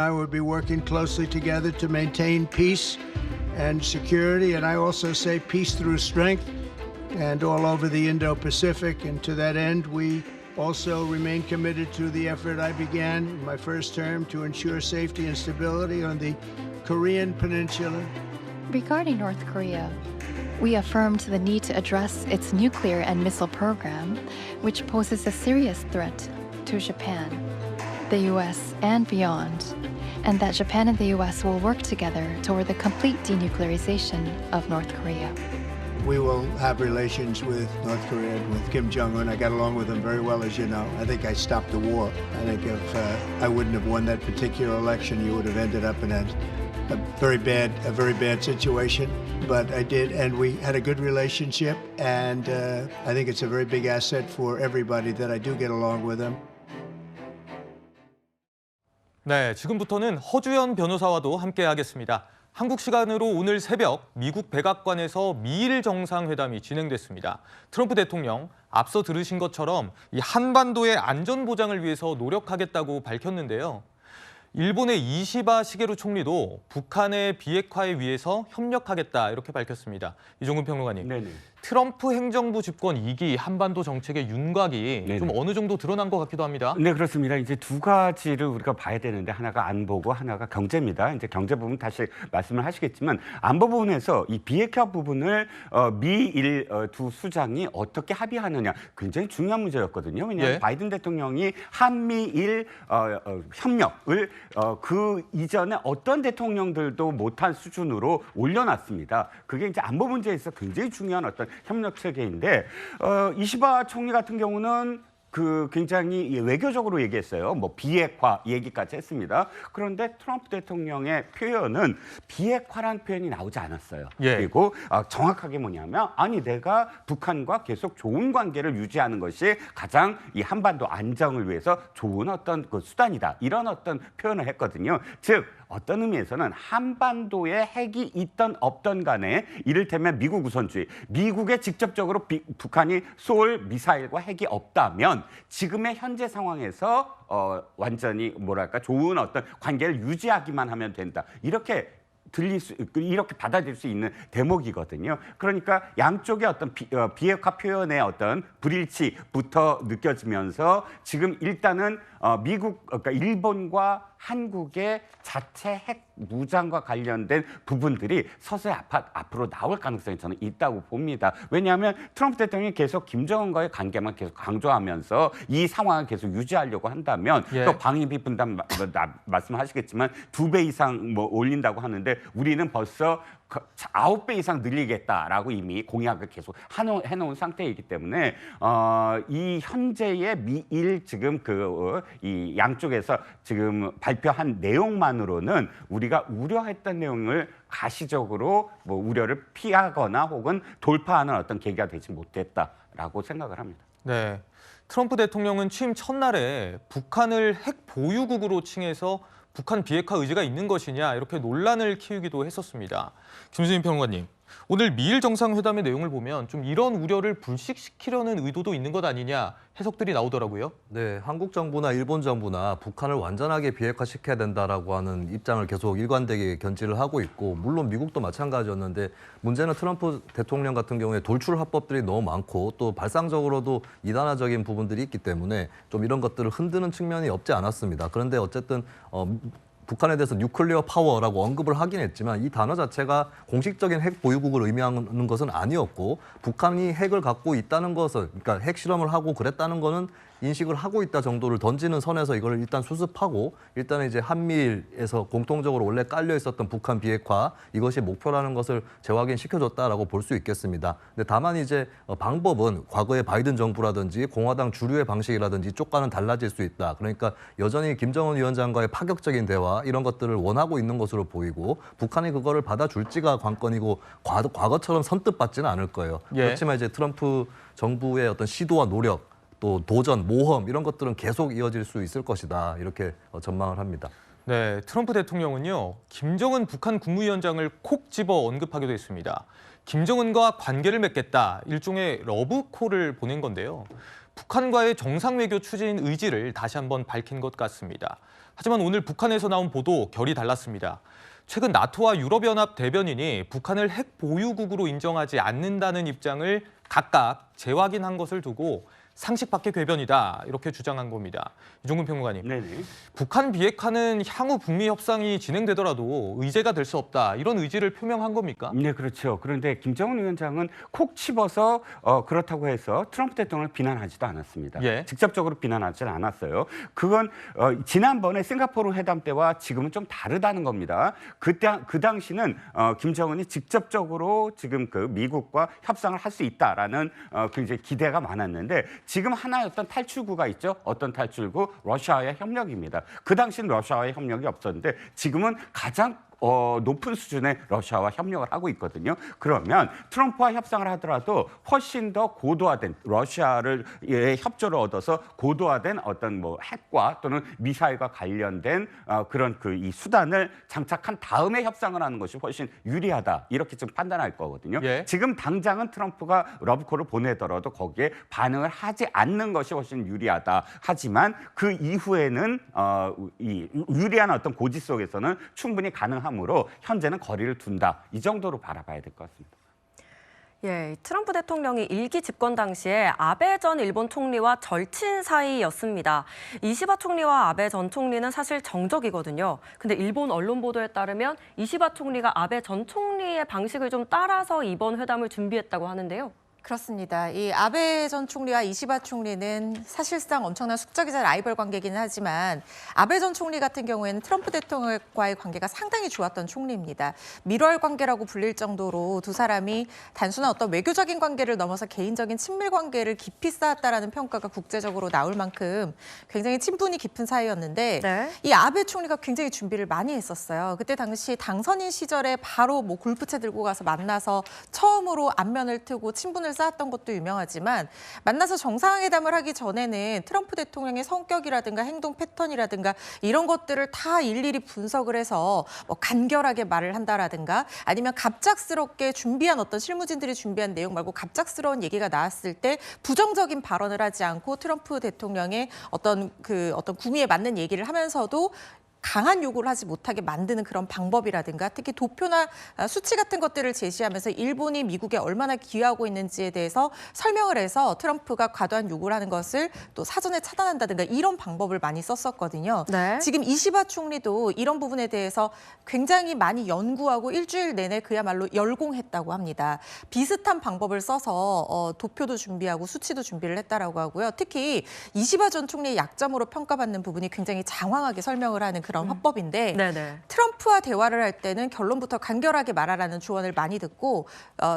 I will be working closely together to maintain peace and security, and I also say peace through strength and all over the Indo-Pacific. And to that end, we also remain committed to the effort I began in my first term to ensure safety and stability on the Korean Peninsula. Regarding North Korea, we affirmed the need to address its nuclear and missile program, which poses a serious threat to Japan, the U.S., and beyond, and that Japan and the U.S. will work together toward the complete denuclearization of North Korea. We will have relations with North Korea and with Kim Jong-un. I got along with him very well, as you know. I think I stopped the war. I think if I wouldn't have won that particular election, you would have ended up in a very bad situation. But I did, and we had a good relationship, and I think it's a very big asset for everybody that I do get along with him. 네, 지금부터는 허주연 변호사와도 함께하겠습니다. 한국 시간으로 오늘 새벽 미국 백악관에서 미일 정상회담이 진행됐습니다. 트럼프 대통령 앞서 들으신 것처럼 이 한반도의 안전 보장을 위해서 노력하겠다고 밝혔는데요. 일본의 이시바 시게루 총리도 북한의 비핵화에 위해서 협력하겠다 이렇게 밝혔습니다. 이종근 평론가님, 네네. 트럼프 행정부 집권 2기 한반도 정책의 윤곽이 네네. 좀 어느 정도 드러난 것 같기도 합니다. 네, 그렇습니다. 이제 두 가지를 우리가 봐야 되는데 하나가 안보고 하나가 경제입니다. 이제 경제 부분 다시 말씀을 하시겠지만 안보 부분에서 이 비핵화 부분을 미일 두 수장이 어떻게 합의하느냐 굉장히 중요한 문제였거든요. 왜냐하면 예. 바이든 대통령이 한미일 협력을 그 이전에 어떤 대통령들도 못한 수준으로 올려놨습니다. 그게 이제 안보 문제에 있어 굉장히 중요한 어떤 협력 체계인데 이시바 총리 같은 경우는 굉장히 외교적으로 얘기했어요. 뭐 비핵화 얘기까지 했습니다. 그런데 트럼프 대통령의 표현은 비핵화란 표현이 나오지 않았어요. 예. 그리고 정확하게 뭐냐면 아니 내가 북한과 계속 좋은 관계를 유지하는 것이 가장 이 한반도 안정을 위해서 좋은 어떤 그 수단이다. 이런 어떤 표현을 했거든요. 즉 어떤 의미에서는 한반도에 핵이 있던 없던 간에 이를테면 미국 우선주의, 미국에 직접적으로 북한이 쏠 미사일과 핵이 없다면 지금의 현재 상황에서 완전히 뭐랄까 좋은 어떤 관계를 유지하기만 하면 된다. 이렇게 이렇게 받아들일 수 있는 대목이거든요. 그러니까 양쪽의 어떤 비핵화 표현의 어떤 불일치부터 느껴지면서 지금 일단은 그러니까 일본과 한국의 자체 핵 무장과 관련된 부분들이 서서히 앞으로 나올 가능성이 저는 있다고 봅니다. 왜냐하면 트럼프 대통령이 계속 김정은과의 관계만 계속 강조하면서 이 상황을 계속 유지하려고 한다면 예. 또 방위비 분담 말씀하시겠지만 2배 이상 뭐 올린다고 하는데 우리는 벌써 9배 이상 늘리겠다라고 이미 공약을 계속 해놓은 상태이기 때문에 이 현재의 미일 지금 이 양쪽에서 지금 발표한 내용만으로는 우리가 우려했던 내용을 가시적으로 뭐 우려를 피하거나 혹은 돌파하는 어떤 계기가 되지 못했다라고 생각을 합니다. 네, 트럼프 대통령은 취임 첫날에 북한을 핵 보유국으로 칭해서 북한 비핵화 의지가 있는 것이냐 이렇게 논란을 키우기도 했었습니다. 김수진 평론가님, 오늘 미일 정상회담의 내용을 보면 좀 이런 우려를 불식시키려는 의도도 있는 것 아니냐 해석들이 나오더라고요. 네, 한국 정부나 일본 정부나 북한을 완전하게 비핵화시켜야 된다라고 하는 입장을 계속 일관되게 견지를 하고 있고 물론 미국도 마찬가지였는데 문제는 트럼프 대통령 같은 경우에 돌출 화법들이 너무 많고 또 발상적으로도 이단화적인 부분들이 있기 때문에 좀 이런 것들을 흔드는 측면이 없지 않았습니다. 그런데 어쨌든 북한에 대해서 뉴클리어 파워라고 언급을 하긴 했지만 이 단어 자체가 공식적인 핵 보유국을 의미하는 것은 아니었고 북한이 핵을 갖고 있다는 것을 그러니까 핵 실험을 하고 그랬다는 거는 인식을 하고 있다 정도를 던지는 선에서 이걸 일단 수습하고 일단 이제 한미일에서 공통적으로 원래 깔려 있었던 북한 비핵화 이것이 목표라는 것을 재확인시켜줬다라고 볼 수 있겠습니다. 근데 다만 이제 방법은 과거의 바이든 정부라든지 공화당 주류의 방식이라든지 이쪽과는 달라질 수 있다. 그러니까 여전히 김정은 위원장과의 파격적인 대화 이런 것들을 원하고 있는 것으로 보이고 북한이 그거를 받아줄지가 관건이고 과거처럼 선뜻받지는 않을 거예요. 예. 그렇지만 이제 트럼프 정부의 어떤 시도와 노력 또 도전, 모험 이런 것들은 계속 이어질 수 있을 것이다. 이렇게 전망을 합니다. 네, 트럼프 대통령은요, 김정은 북한 국무위원장을 콕 집어 언급하기도 했습니다. 김정은과 관계를 맺겠다, 일종의 러브콜을 보낸 건데요. 북한과의 정상외교 추진 의지를 다시 한번 밝힌 것 같습니다. 하지만 오늘 북한에서 나온 보도 결이 달랐습니다. 최근 나토와 유럽연합 대변인이 북한을 핵 보유국으로 인정하지 않는다는 입장을 각각 재확인한 것을 두고 상식 밖의 궤변이다 이렇게 주장한 겁니다. 이종근 평론가님, 네네. 북한 비핵화는 향후 북미 협상이 진행되더라도 의제가 될 수 없다 이런 의지를 표명한 겁니까? 네, 그렇죠. 그런데 김정은 위원장은 콕 집어서 그렇다고 해서 트럼프 대통령을 비난하지도 않았습니다. 예. 직접적으로 비난하지는 않았어요. 그건 지난번에 싱가포르 회담 때와 지금은 좀 다르다는 겁니다. 그 당시는 김정은이 직접적으로 지금 그 미국과 협상을 할 수 있다라는 그 이제 기대가 많았는데 지금 하나의 어떤 탈출구가 있죠. 어떤 탈출구? 러시아와의 협력입니다. 그 당시는 러시아와의 협력이 없었는데 지금은 가장 높은 수준의 러시아와 협력을 하고 있거든요. 그러면 트럼프와 협상을 하더라도 훨씬 더 고도화된 러시아를 협조를 얻어서 고도화된 어떤 뭐 핵과 또는 미사일과 관련된 그런 그 이 수단을 장착한 다음에 협상을 하는 것이 훨씬 유리하다. 이렇게 지금 판단할 거거든요. 예. 지금 당장은 트럼프가 러브콜을 보내더라도 거기에 반응을 하지 않는 것이 훨씬 유리하다. 하지만 그 이후에는 이 유리한 어떤 고지 속에서는 충분히 가능하므로 현재는 거리를 둔다. 이 정도로 바라봐야 될 것 같습니다. 예, 트럼프 대통령이 일기 집권 당시에 아베 전 일본 총리와 절친 사이였습니다. 이시바 총리와 아베 전 총리는 사실 정적이거든요. 근데 일본 언론 보도에 따르면 이시바 총리가 아베 전 총리의 방식을 좀 따라서 이번 회담을 준비했다고 하는데요. 그렇습니다. 이 아베 전 총리와 이시바 총리는 사실상 엄청난 숙적이자 라이벌 관계이긴 하지만 아베 전 총리 같은 경우에는 트럼프 대통령과의 관계가 상당히 좋았던 총리입니다. 밀월 관계라고 불릴 정도로 두 사람이 단순한 어떤 외교적인 관계를 넘어서 개인적인 친밀 관계를 깊이 쌓았다라는 평가가 국제적으로 나올 만큼 굉장히 친분이 깊은 사이였는데 네. 이 아베 총리가 굉장히 준비를 많이 했었어요. 그때 당시 당선인 시절에 바로 뭐 골프채 들고 가서 만나서 처음으로 안면을 트고 친분을 쌓았던 것도 유명하지만 만나서 정상회담을 하기 전에는 트럼프 대통령의 성격이라든가 행동 패턴이라든가 이런 것들을 다 일일이 분석을 해서 뭐 간결하게 말을 한다라든가 아니면 갑작스럽게 준비한 어떤 실무진들이 준비한 내용 말고 갑작스러운 얘기가 나왔을 때 부정적인 발언을 하지 않고 트럼프 대통령의 어떤 구미에 맞는 얘기를 하면서도 강한 요구를 하지 못하게 만드는 그런 방법이라든가 특히 도표나 수치 같은 것들을 제시하면서 일본이 미국에 얼마나 기여하고 있는지에 대해서 설명을 해서 트럼프가 과도한 요구를 하는 것을 또 사전에 차단한다든가 이런 방법을 많이 썼었거든요. 네. 지금 이시바 총리도 이런 부분에 대해서 굉장히 많이 연구하고 일주일 내내 그야말로 열공했다고 합니다. 비슷한 방법을 써서 도표도 준비하고 수치도 준비를 했다라고 하고요. 특히 이시바 전 총리의 약점으로 평가받는 부분이 굉장히 장황하게 설명을 하는 그런 화법인데 네네. 트럼프와 대화를 할 때는 결론부터 간결하게 말하라는 조언을 많이 듣고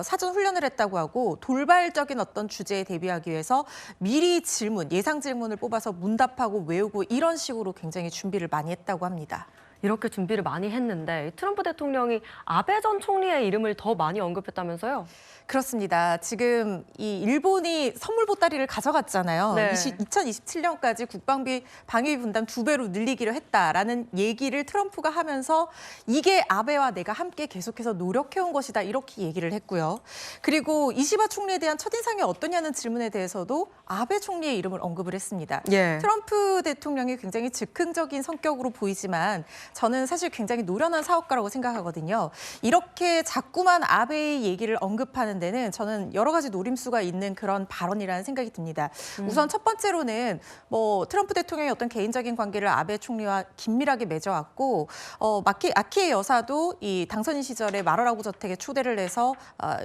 사전 훈련을 했다고 하고 돌발적인 어떤 주제에 대비하기 위해서 미리 예상 질문을 뽑아서 문답하고 외우고 이런 식으로 굉장히 준비를 많이 했다고 합니다. 이렇게 준비를 많이 했는데 트럼프 대통령이 아베 전 총리의 이름을 더 많이 언급했다면서요? 그렇습니다. 지금 이 일본이 선물 보따리를 가져갔잖아요. 네. 2027년까지 국방비 방위비 분담 2배로 늘리기로 했다라는 얘기를 트럼프가 하면서 이게 아베와 내가 함께 계속해서 노력해온 것이다 이렇게 얘기를 했고요. 그리고 이시바 총리에 대한 첫인상이 어떠냐는 질문에 대해서도 아베 총리의 이름을 언급을 했습니다. 예. 트럼프 대통령이 굉장히 즉흥적인 성격으로 보이지만 저는 사실 굉장히 노련한 사업가라고 생각하거든요. 이렇게 자꾸만 아베의 얘기를 언급하는 데는 저는 여러 가지 노림수가 있는 그런 발언이라는 생각이 듭니다. 우선 첫 번째로는 뭐 트럼프 대통령의 어떤 개인적인 관계를 아베 총리와 긴밀하게 맺어왔고 아키에 여사도 이 당선인 시절에 마라라고 저택에 초대를 해서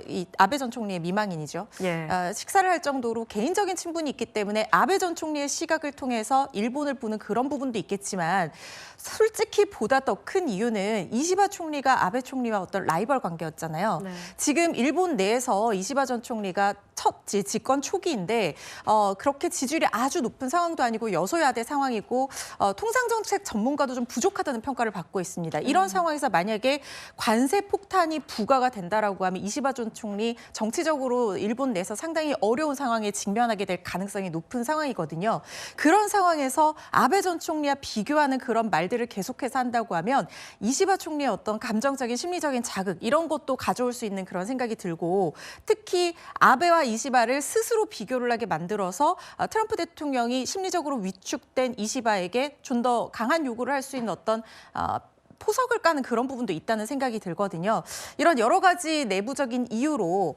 이 아베 전 총리의 미망인이죠. 예. 식사를 할 정도로 개인적인 친분이 있기 때문에 아베 전 총리의 시각을 통해서 일본을 보는 그런 부분도 있겠지만 솔직히 보다 더 큰 이유는 이시바 총리가 아베 총리와 어떤 라이벌 관계였잖아요. 네. 지금 일본 내에서 이시바 전 총리가 첫 집권 초기인데 그렇게 지지율이 아주 높은 상황도 아니고 여소야대 상황이고 통상정책 전문가도 좀 부족하다는 평가를 받고 있습니다. 이런 상황에서 만약에 관세 폭탄이 부과가 된다라고 하면 이시바 전 총리 정치적으로 일본 내에서 상당히 어려운 상황에 직면하게 될 가능성이 높은 상황이거든요. 그런 상황에서 아베 전 총리와 비교하는 그런 말들을 계속해서 한다고 하면 이시바 총리의 어떤 감정적인 심리적인 자극 이런 것도 가져올 수 있는 그런 생각이 들고 특히 아베와 이시바를 스스로 비교를 하게 만들어서 트럼프 대통령이 심리적으로 위축된 이시바에게 좀 더 강한 요구를 할 수 있는 어떤 포석을 까는 그런 부분도 있다는 생각이 들거든요. 이런 여러 가지 내부적인 이유로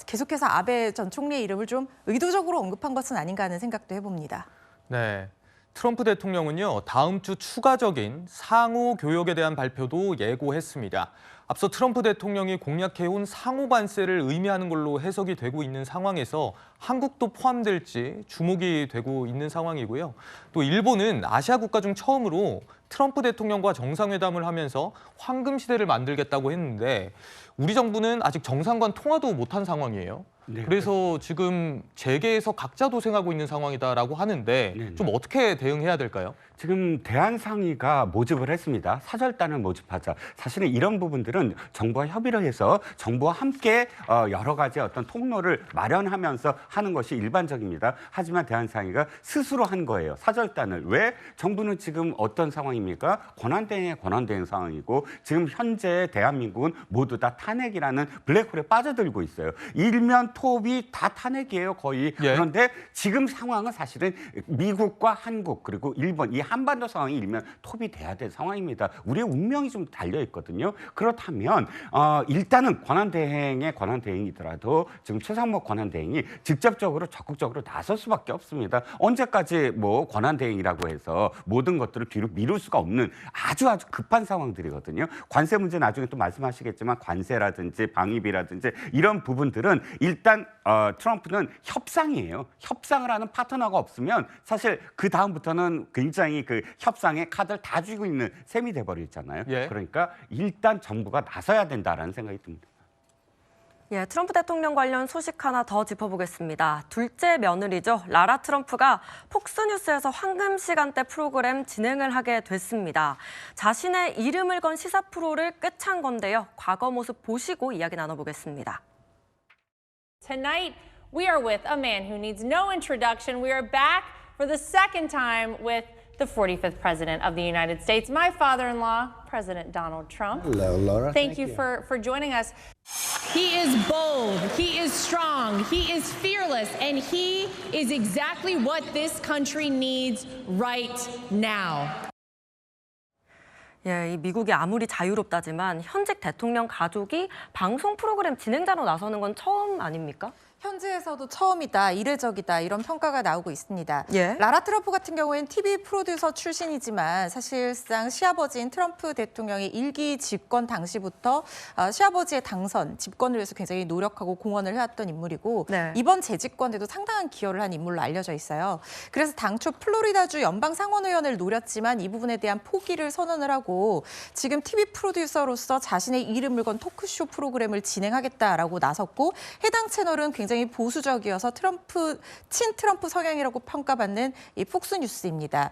계속해서 아베 전 총리의 이름을 좀 의도적으로 언급한 것은 아닌가 하는 생각도 해봅니다. 네. 트럼프 대통령은요, 다음 주 추가적인 상호 교역에 대한 발표도 예고했습니다. 앞서 트럼프 대통령이 공약해온 상호 관세를 의미하는 걸로 해석이 되고 있는 상황에서 한국도 포함될지 주목이 되고 있는 상황이고요. 또 일본은 아시아 국가 중 처음으로 트럼프 대통령과 정상회담을 하면서 황금 시대를 만들겠다고 했는데 우리 정부는 아직 정상 간 통화도 못한 상황이에요. 네. 그래서 지금 재계에서 각자 도생하고 있는 상황이다라고 하는데 네. 좀 어떻게 대응해야 될까요? 지금 대한상의가 모집을 했습니다. 사절단을 모집하자. 사실은 이런 부분들은 정부와 협의를 해서 정부와 함께 여러 가지 어떤 통로를 마련하면서 하는 것이 일반적입니다. 하지만 대한상의가 스스로 한 거예요. 사절단을. 왜? 정부는 지금 어떤 상황입니까? 권한대행의 권한대행 상황이고 지금 현재 대한민국은 모두 다 탄핵이라는 블랙홀에 빠져들고 있어요. 일면 톱이 다 탄핵이에요, 거의. 예. 그런데 지금 상황은 사실은 미국과 한국 그리고 일본 이 한반도 상황이 일면 톱이 돼야 될 상황입니다. 우리의 운명이 좀 달려 있거든요. 그렇다면 일단은 권한대행의 권한대행이더라도 지금 최상목 권한대행이 직접적으로 적극적으로 나설 수밖에 없습니다. 언제까지 뭐 권한대행이라고 해서 모든 것들을 뒤로 미룰 수가 없는 아주 급한 상황들이거든요. 관세 문제 나중에 또 말씀하시겠지만 관세라든지 방위비라든지 이런 부분들은 일단 트럼프는 협상이에요. 협상을 하는 파트너가 없으면 사실 그 다음부터는 굉장히 그 협상의 카드를 다 쥐고 있는 셈이 돼버리잖아요. 예. 그러니까 일단 정부가 나서야 된다라는 생각이 듭니다. 예, 트럼프 대통령 관련 소식 하나 더 짚어보겠습니다. 둘째 며느리죠. 라라 트럼프가 폭스뉴스에서 황금 시간대 프로그램 진행을 하게 됐습니다. 자신의 이름을 건 시사 프로를 끝한 건데요. 과거 모습 보시고 이야기 나눠보겠습니다. Tonight, we are with a man who needs no introduction. We are back for the second time with the 45th President of the United States, my father-in-law, President Donald Trump. Hello, Laura. Thank you for joining us. He is bold, he is strong, he is fearless, and he is exactly what this country needs right now. 예, 이 미국이 아무리 자유롭다지만 현직 대통령 가족이 방송 프로그램 진행자로 나서는 건 처음 아닙니까? 현지에서도 처음이다, 이례적이다 이런 평가가 나오고 있습니다. 예. 라라 트럼프 같은 경우에는 TV 프로듀서 출신이지만 사실상 시아버지인 트럼프 대통령이 일기 집권 당시부터 시아버지의 당선, 집권을 위해서 굉장히 노력하고 공헌을 해왔던 인물이고 네. 이번 재집권에도 상당한 기여를 한 인물로 알려져 있어요. 그래서 당초 플로리다주 연방상원의원을 노렸지만 이 부분에 대한 포기를 선언을 하고 지금 TV 프로듀서로서 자신의 이름을 건 토크쇼 프로그램을 진행하겠다라고 나섰고 해당 채널은 굉장히 보수적이어서 친트럼프 성향이라고 평가받는 이 폭스뉴스입니다.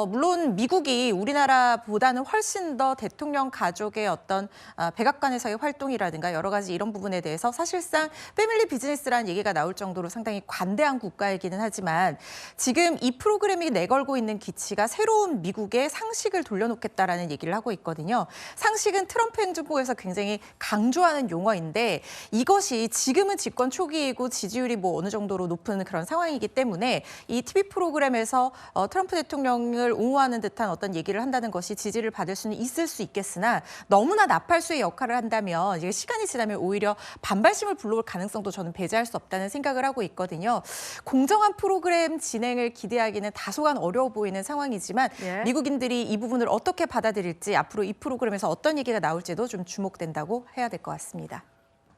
물론 미국이 우리나라보다는 훨씬 더 대통령 가족의 어떤 백악관에서의 활동이라든가 여러 가지 이런 부분에 대해서 사실상 패밀리 비즈니스라는 얘기가 나올 정도로 상당히 관대한 국가이기는 하지만 지금 이 프로그램이 내걸고 있는 기치가 새로운 미국의 상식을 돌려놓겠다라는 얘기를 하고 있거든요. 상식은 트럼프 행정부에서 굉장히 강조하는 용어인데 이것이 지금은 집권 초기이고 지지율이 뭐 어느 정도로 높은 그런 상황이기 때문에 이 TV 프로그램에서 트럼프 대통령을 옹호하는 듯한 어떤 얘기를 한다는 것이 지지를 받을 수는 있을 수 있겠으나 너무나 나팔수의 역할을 한다면 이게 시간이 지나면 오히려 반발심을 불러올 가능성도 저는 배제할 수 없다는 생각을 하고 있거든요. 공정한 프로그램 진행을 기대하기는 다소간 어려워 보이는 상황이지만 예. 미국인들이 이 부분을 어떻게 받아들일지 앞으로 이 프로그램에서 어떤 얘기가 나올지도 좀 주목된다고 해야 될 것 같습니다.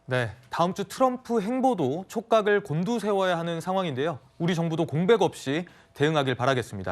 네, 다음 주 트럼프 행보도 촉각을 곤두세워야 하는 상황인데요. 우리 정부도 공백 없이 대응하길 바라겠습니다.